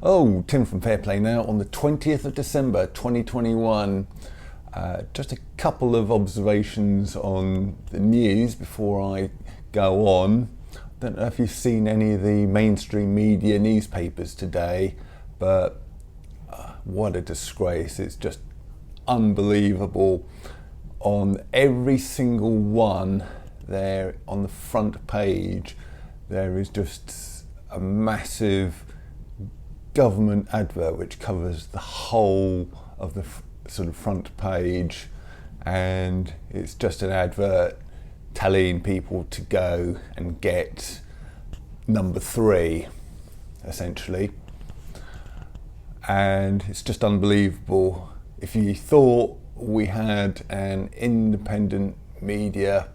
Oh, Tim from Fair Play now on the 20th of December 2021. Just a couple of observations on the news before I go on. Don't know if you've seen any of the mainstream media newspapers today, but what a disgrace. It's just unbelievable. On every single one there on the front page, there is just a massive government advert which covers the whole of the sort of front page, and it's just an advert telling people to go and get number 3 essentially, and it's just unbelievable. If you thought we had an independent media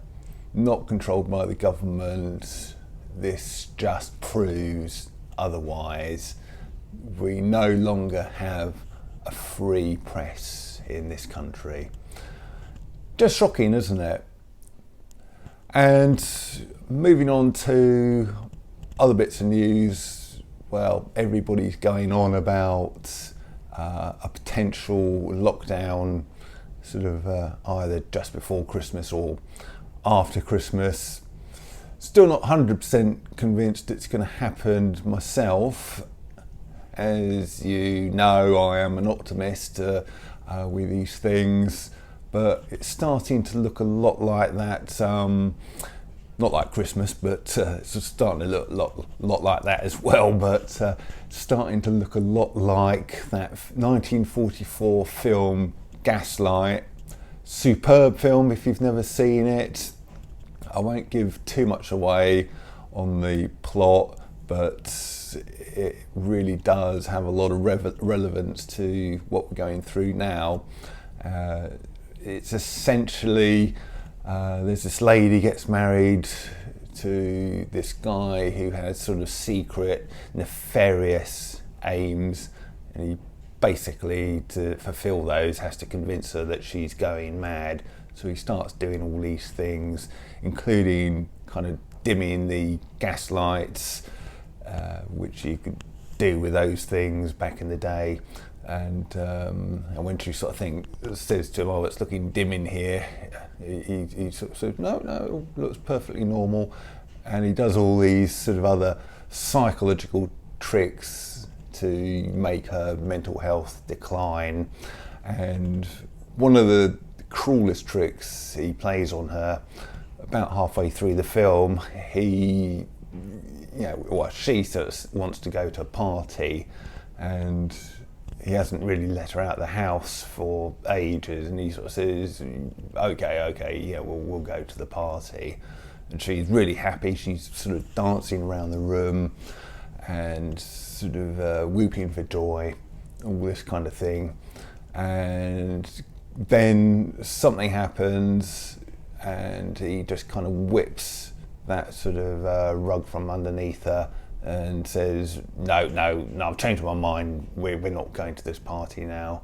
not controlled by the government, this just proves otherwise. We no longer have a free press in this country. Just shocking, isn't it? And moving on to other bits of news, well, everybody's going on about a potential lockdown, sort of either just before Christmas or after Christmas. Still not 100% convinced it's going to happen myself. As you know, I am an optimist with these things, but it's starting to look a lot like that, not like Christmas, but it's starting to look a lot like that as well, but starting to look a lot like that 1944 film Gaslight. Superb film if you've never seen it. I won't give too much away on the plot, but it really does have a lot of relevance to what we're going through now. It's essentially, there's this lady gets married to this guy who has sort of secret, nefarious aims, and he basically, to fulfill those, has to convince her that she's going mad. So he starts doing all these things, including kind of dimming the gas lights, which you could do with those things back in the day. And when she sort of says to him, "Oh, it's looking dim in here," he sort of says, "No, it looks perfectly normal." And he does all these sort of other psychological tricks to make her mental health decline. And one of the cruelest tricks he plays on her, about halfway through the film, she sort of wants to go to a party, and he hasn't really let her out of the house for ages, and he sort of says, okay, yeah, we'll go to the party. And she's really happy. She's sort of dancing around the room and sort of whooping for joy, all this kind of thing. And then something happens, and he just kind of whips that sort of rug from underneath her and says, no, I've changed my mind, we're not going to this party now.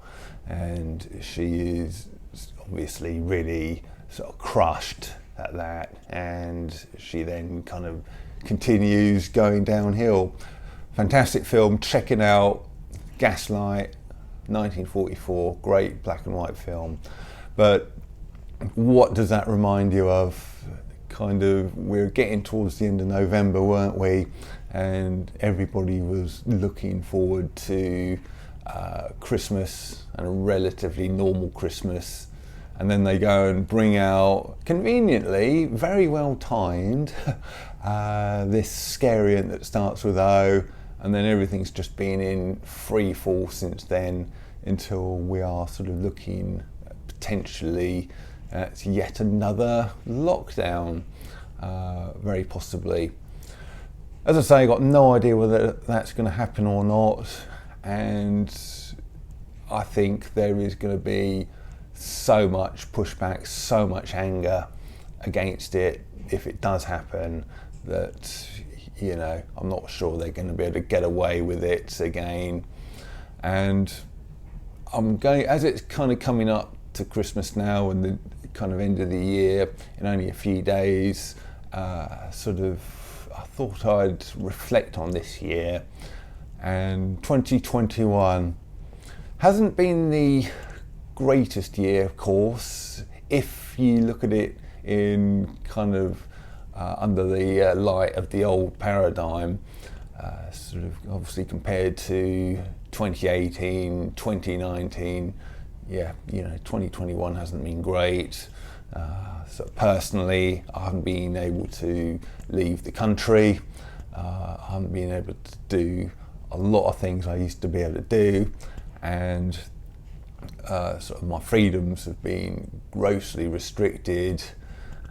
And she is obviously really sort of crushed at that, and she then kind of continues going downhill. Fantastic film, check it out, Gaslight, 1944, great black and white film. But what does that remind you of? Kind of, we're getting towards the end of November, weren't we? And everybody was looking forward to Christmas, and a relatively normal Christmas. And then they go and bring out, conveniently, very well timed, this scariant that starts with O, and then everything's just been in free fall since then, until we are sort of looking potentially at yet another lockdown, very possibly. As I say, I got no idea whether that's going to happen or not, and I think there is going to be so much pushback, so much anger against it if it does happen, that, you know, I'm not sure they're going to be able to get away with it again. And I'm going, as it's kind of coming up to Christmas now and the kind of end of the year in only a few days, I thought I'd reflect on this year And 2021 hasn't been the greatest year, of course, if you look at it in kind of under the light of the old paradigm, sort of obviously compared to 2018, 2019. Yeah, 2021 hasn't been great. So personally, I haven't been able to leave the country. I haven't been able to do a lot of things I used to be able to do, and sort of my freedoms have been grossly restricted,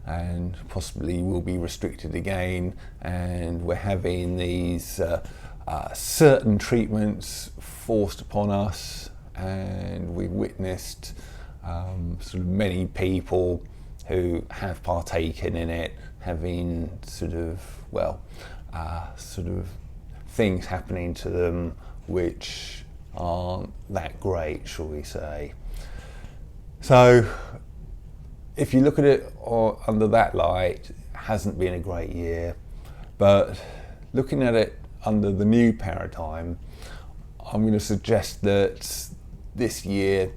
and possibly will be restricted again. And we're having these certain treatments forced upon us, and we've witnessed sort of many people who have partaken in it having sort of things happening to them which aren't that great, shall we say. So if you look at it under that light, it hasn't been a great year. But looking at it under the new paradigm, I'm going to suggest that this year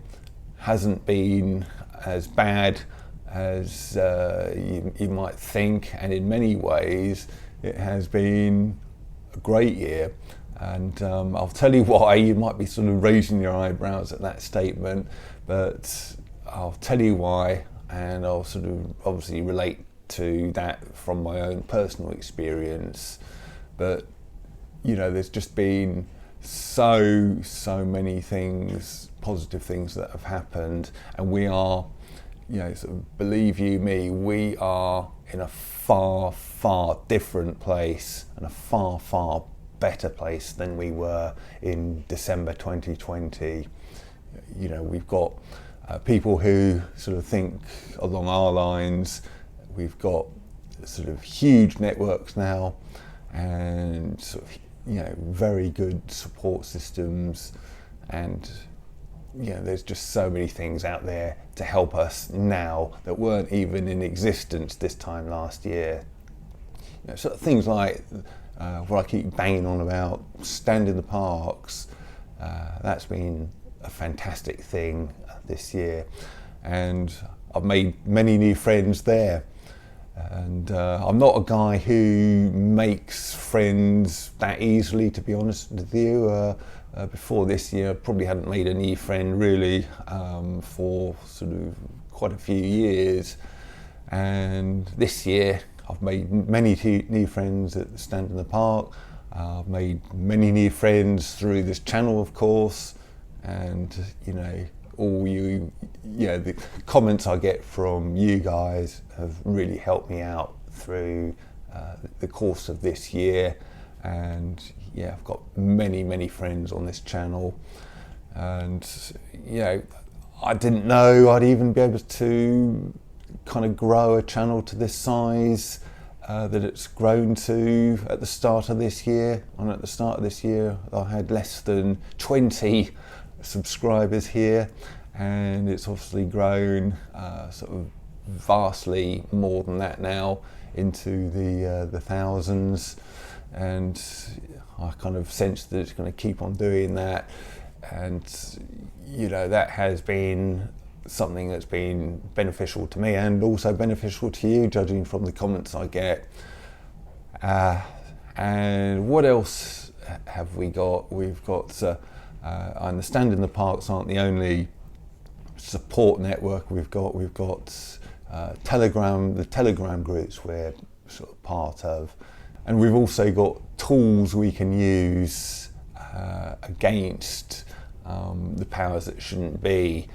hasn't been as bad as you might think, and in many ways it has been a great year. And I'll tell you why. You might be sort of raising your eyebrows at that statement, but I'll tell you why, and I'll sort of obviously relate to that from my own personal experience. But there's just been so many things, positive things that have happened, and we are, sort of, believe you me, we are in a far different place, and a far better place than we were in December 2020. We've got people who sort of think along our lines. We've got sort of huge networks now, and sort of, very good support systems, and there's just so many things out there to help us now that weren't even in existence this time last year. Sort of things like what I keep banging on about, Stand in the Parks. That's been a fantastic thing this year, and I've made many new friends there. And I'm not a guy who makes friends that easily, to be honest with you. Before this year, I probably hadn't made a new friend really for sort of quite a few years. And this year, I've made many new friends at Stand in the Park. I've made many new friends through this channel, of course. And all the comments I get from you guys have really helped me out through the course of this year. And I've got many friends on this channel, and I didn't know I'd even be able to kind of grow a channel to this size that it's grown to at the start of this year. And at the start of this year, I had less than 20 subscribers here, and it's obviously grown sort of vastly more than that now, into the thousands. And I kind of sense that it's going to keep on doing that, and that has been something that's been beneficial to me, and also beneficial to you, judging from the comments I get. And what else have we got? We've got I understand in the parks aren't the only support network we've got. We've got Telegram, the Telegram groups we're sort of part of. And we've also got tools we can use against the powers that shouldn't be,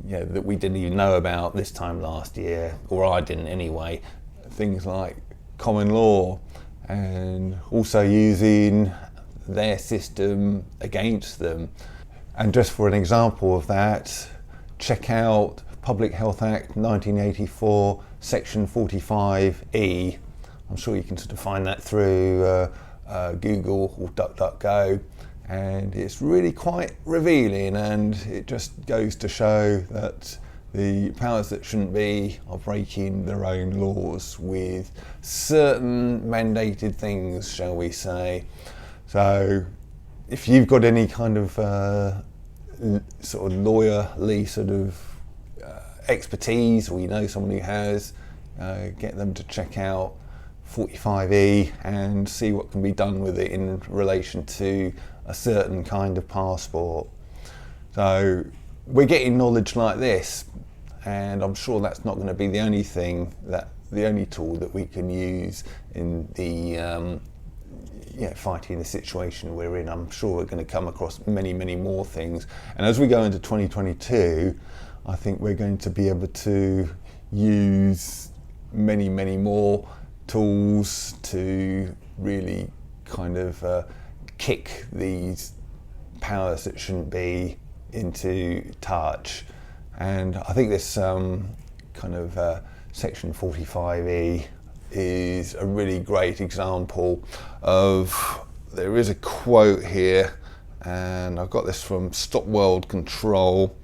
that we didn't even know about this time last year, or I didn't anyway. Things like common law, and also using their system against them. And just for an example of that, check out Public Health Act 1984, Section 45E. I'm sure you can sort of find that through Google or DuckDuckGo, and it's really quite revealing, and it just goes to show that the powers that shouldn't be are breaking their own laws with certain mandated things, shall we say. So if you've got any kind of sort of lawyerly sort of expertise, or you know someone who has, get them to check out 45E and see what can be done with it in relation to a certain kind of passport. So we're getting knowledge like this, and I'm sure that's not going to be the only tool that we can use in the fighting the situation we're in. I'm sure we're going to come across many more things, and as we go into 2022, I think we're going to be able to use many more tools to really kind of kick these powers that shouldn't be into touch. And I think this kind of section 45E is a really great example of, there is a quote here, and I've got this from Stop World Control.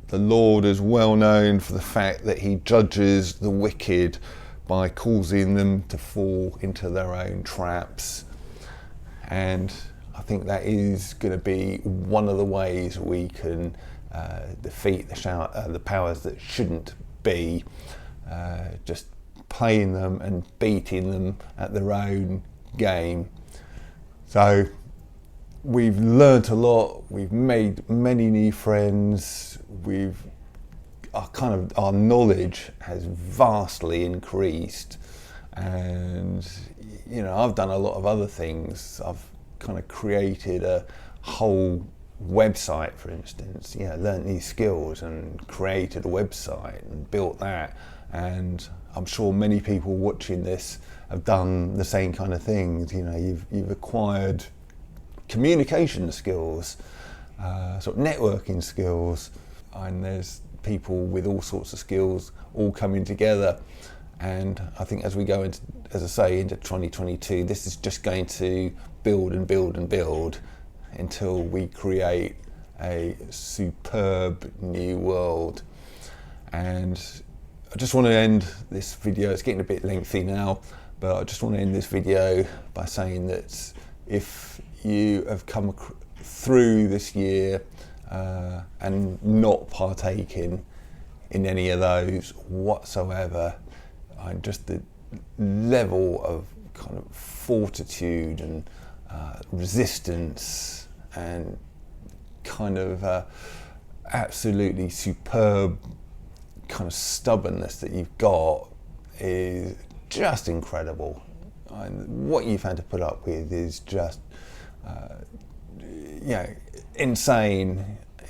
The Lord is well known for the fact that he judges the wicked by causing them to fall into their own traps. And I think that is going to be one of the ways we can defeat the powers that shouldn't be, just playing them and beating them at their own game. So we've learnt a lot, we've made many new friends, our knowledge has vastly increased, and I've done a lot of other things. I've kind of created a whole website, for instance, learnt these skills and created a website and built that, and I'm sure many people watching this have done the same kind of things. You've acquired communication skills, sort of networking skills, and there's people with all sorts of skills all coming together. And I think as we go into, as I say, into 2022, this is just going to build and build and build until we create a superb new world. And I just want to end this video, it's getting a bit lengthy now, but I just want to end this video by saying that if you have come through this year and not partaking in any of those whatsoever, just the level of kind of fortitude and resistance and kind of absolutely superb kind of stubbornness that you've got is just incredible. And what you've had to put up with is just insane,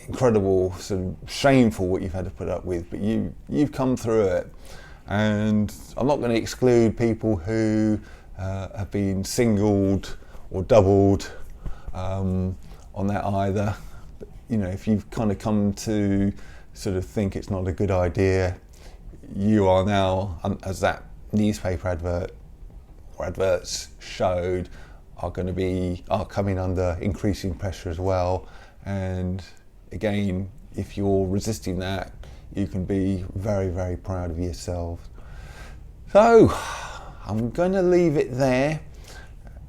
incredible, sort of shameful what you've had to put up with, but you've come through it. And I'm not going to exclude people who have been singled or doubled on that either. But, if you've kind of come to sort of think it's not a good idea, you are now, as that newspaper advert or adverts showed, are coming under increasing pressure as well. And again, if you're resisting that, you can be very proud of yourself. So I'm going to leave it there.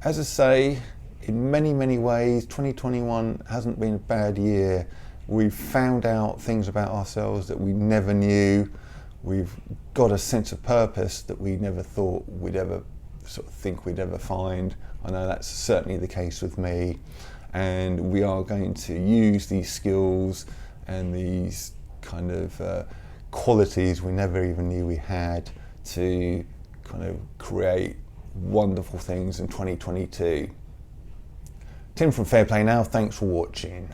As I say, in many ways 2021 hasn't been a bad year. We've found out things about ourselves that we never knew. We've got a sense of purpose that we never thought we'd ever think we'd ever find. I know that's certainly the case with me, and we are going to use these skills and these kind of qualities we never even knew we had to kind of create wonderful things in 2022. Tim from Fair Play Now, thanks for watching.